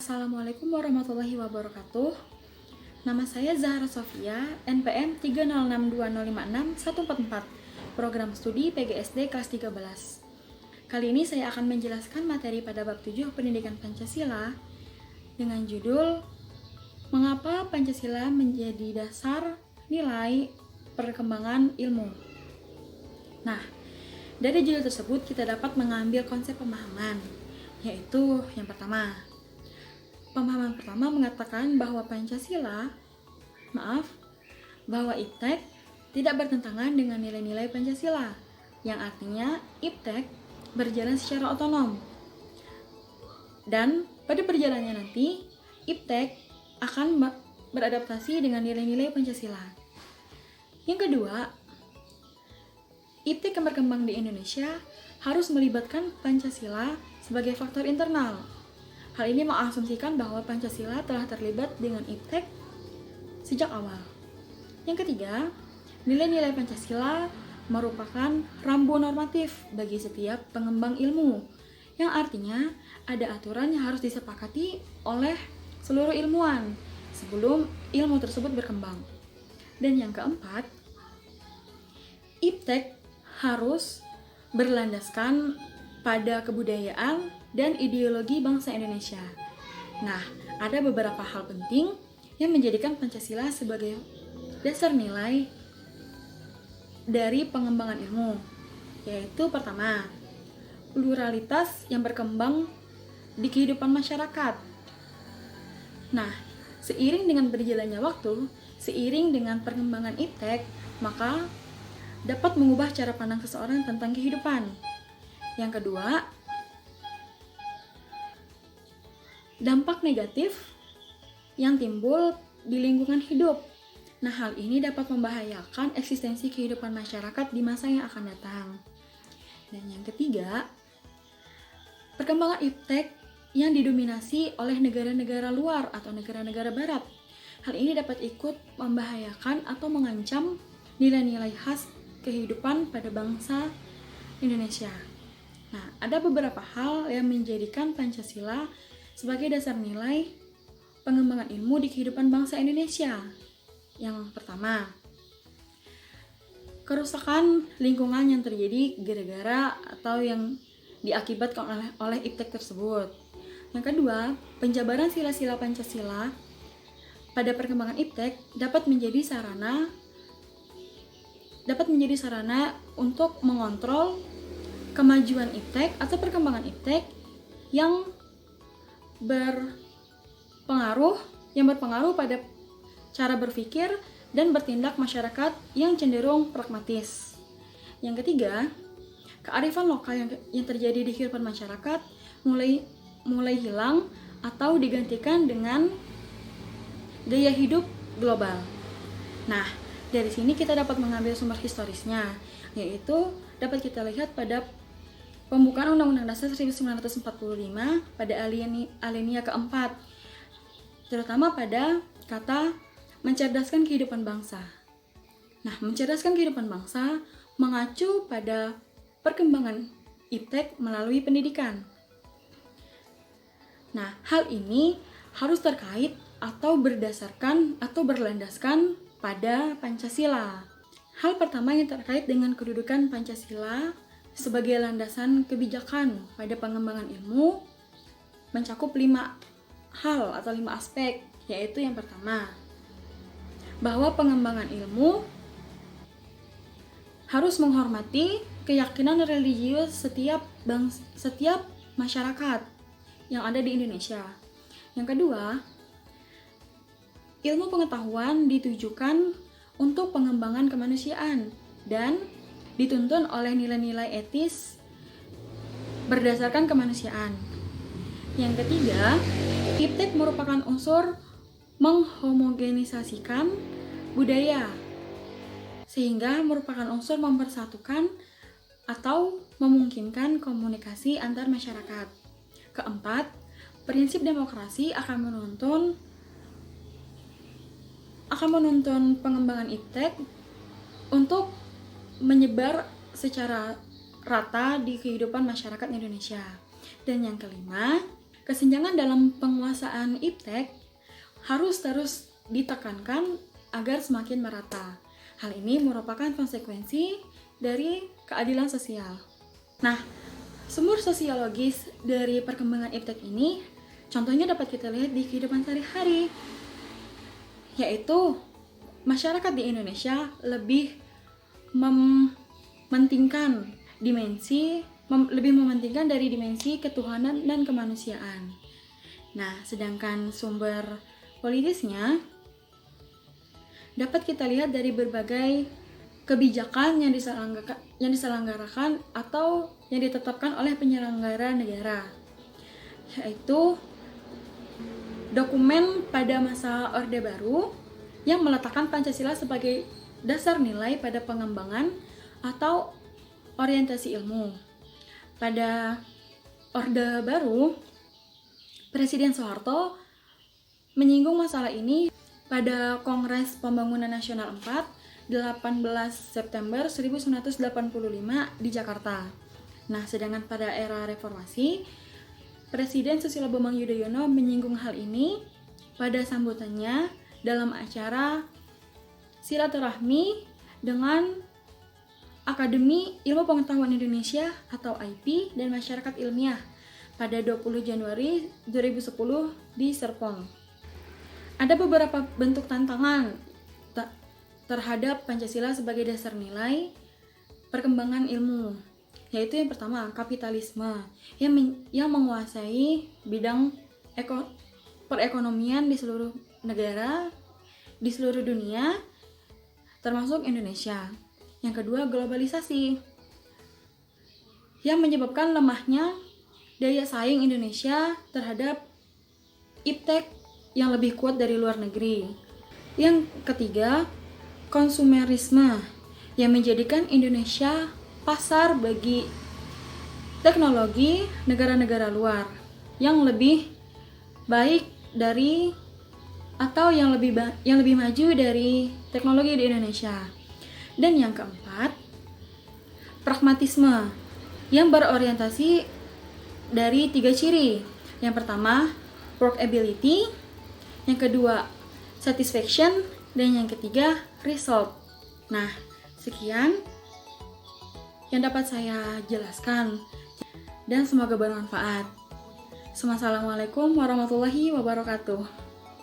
Assalamualaikum warahmatullahi wabarakatuh. Nama saya Zahra Sofia, NPM 30620561144, Program Studi PGSD kelas 13. Kali ini saya akan menjelaskan materi pada bab 7 Pendidikan Pancasila dengan judul Mengapa Pancasila menjadi dasar nilai perkembangan ilmu. Nah, dari judul tersebut kita dapat mengambil konsep pemahaman, yaitu yang pertama. Pemahaman pertama mengatakan bahwa bahwa IPTEK tidak bertentangan dengan nilai-nilai Pancasila, yang artinya IPTEK berjalan secara otonom. Dan pada perjalanannya nanti, IPTEK akan beradaptasi dengan nilai-nilai Pancasila. Yang kedua, IPTEK yang berkembang di Indonesia harus melibatkan Pancasila sebagai faktor internal. Hal ini mengasumsikan bahwa Pancasila telah terlibat dengan IPTEK sejak awal. Yang ketiga, nilai-nilai Pancasila merupakan rambu normatif bagi setiap pengembang ilmu, yang artinya ada aturan yang harus disepakati oleh seluruh ilmuwan sebelum ilmu tersebut berkembang. Dan yang keempat, IPTEK harus berlandaskan pada kebudayaan dan ideologi bangsa Indonesia. Nah, ada beberapa hal penting yang menjadikan Pancasila sebagai dasar nilai dari pengembangan ilmu, yaitu pertama, pluralitas yang berkembang di kehidupan masyarakat. Nah, seiring dengan berjalannya waktu, seiring dengan perkembangan IPTEK, maka dapat mengubah cara pandang seseorang tentang kehidupan. Yang kedua, dampak negatif yang timbul di lingkungan hidup. Nah, hal ini dapat membahayakan eksistensi kehidupan masyarakat di masa yang akan datang. Dan yang ketiga, perkembangan IPTEK yang didominasi oleh negara-negara luar atau negara-negara barat. Hal ini dapat ikut membahayakan atau mengancam nilai-nilai khas kehidupan pada bangsa Indonesia. Nah, ada beberapa hal yang menjadikan Pancasila sebagai dasar nilai pengembangan ilmu di kehidupan bangsa Indonesia. Yang pertama, kerusakan lingkungan yang terjadi gara-gara atau yang diakibatkan oleh IPTEK tersebut. Yang kedua, penjabaran sila-sila Pancasila pada perkembangan IPTEK dapat menjadi sarana untuk mengontrol kemajuan IPTEK atau perkembangan IPTEK yang berpengaruh pada cara berpikir dan bertindak masyarakat yang cenderung pragmatis. Yang ketiga, kearifan lokal yang terjadi di kehidupan masyarakat mulai hilang atau digantikan dengan gaya hidup global. Nah, dari sini kita dapat mengambil sumber historisnya, yaitu dapat kita lihat pada pembukaan Undang-Undang Dasar 1945 pada alinea keempat, terutama pada kata mencerdaskan kehidupan bangsa. Nah, mencerdaskan kehidupan bangsa mengacu pada perkembangan IPTEK melalui pendidikan. Nah, hal ini harus terkait atau berdasarkan atau berlandaskan pada Pancasila. Hal pertama yang terkait dengan kedudukan Pancasila sebagai landasan kebijakan pada pengembangan ilmu mencakup 5 hal atau 5 aspek, yaitu yang pertama, bahwa pengembangan ilmu harus menghormati keyakinan religius setiap masyarakat yang ada di Indonesia. Yang kedua, ilmu pengetahuan ditujukan untuk pengembangan kemanusiaan dan dituntun oleh nilai-nilai etis berdasarkan kemanusiaan. Yang ketiga, IPTEK merupakan unsur menghomogenisasikan budaya, sehingga merupakan unsur mempersatukan atau memungkinkan komunikasi antar masyarakat. Keempat, prinsip demokrasi akan menuntun pengembangan IPTEK untuk menyebar secara rata di kehidupan masyarakat Indonesia. Dan yang kelima, Kesenjangan dalam penguasaan iptek harus terus ditekankan agar semakin merata. Hal ini merupakan konsekuensi dari keadilan sosial. Nah, sumber sosiologis dari perkembangan iptek ini contohnya dapat kita lihat di kehidupan sehari-hari, yaitu masyarakat di Indonesia lebih mementingkan dari dimensi ketuhanan dan kemanusiaan. Nah, sedangkan sumber politisnya dapat kita lihat dari berbagai kebijakan yang diselenggarakan atau yang ditetapkan oleh penyelenggara negara, yaitu dokumen pada masa Orde Baru yang meletakkan Pancasila sebagai dasar nilai pada pengembangan atau orientasi ilmu. Pada Orde Baru, Presiden Soeharto menyinggung masalah ini pada Kongres Pembangunan Nasional 4, 18 September 1985 di Jakarta. Nah, sedangkan pada era reformasi, Presiden Susilo Bambang Yudhoyono menyinggung hal ini pada sambutannya dalam acara silaturahmi dengan Akademi Ilmu Pengetahuan Indonesia atau IP dan Masyarakat Ilmiah pada 20 Januari 2010 di Serpong. Ada beberapa bentuk tantangan terhadap Pancasila sebagai dasar nilai perkembangan ilmu, yaitu yang pertama, kapitalisme yang menguasai bidang perekonomian di seluruh negara, di seluruh dunia, termasuk Indonesia. Yang kedua, globalisasi yang menyebabkan lemahnya daya saing Indonesia terhadap iptek yang lebih kuat dari luar negeri. Yang ketiga, konsumerisme yang menjadikan Indonesia pasar bagi teknologi negara-negara luar yang lebih baik dari atau yang lebih maju dari teknologi di Indonesia. Dan yang keempat, pragmatisme yang berorientasi dari 3 ciri. Yang pertama, workability, yang kedua, satisfaction, dan yang ketiga, result. Nah, sekian yang dapat saya jelaskan dan semoga bermanfaat. Wassalamualaikum warahmatullahi wabarakatuh.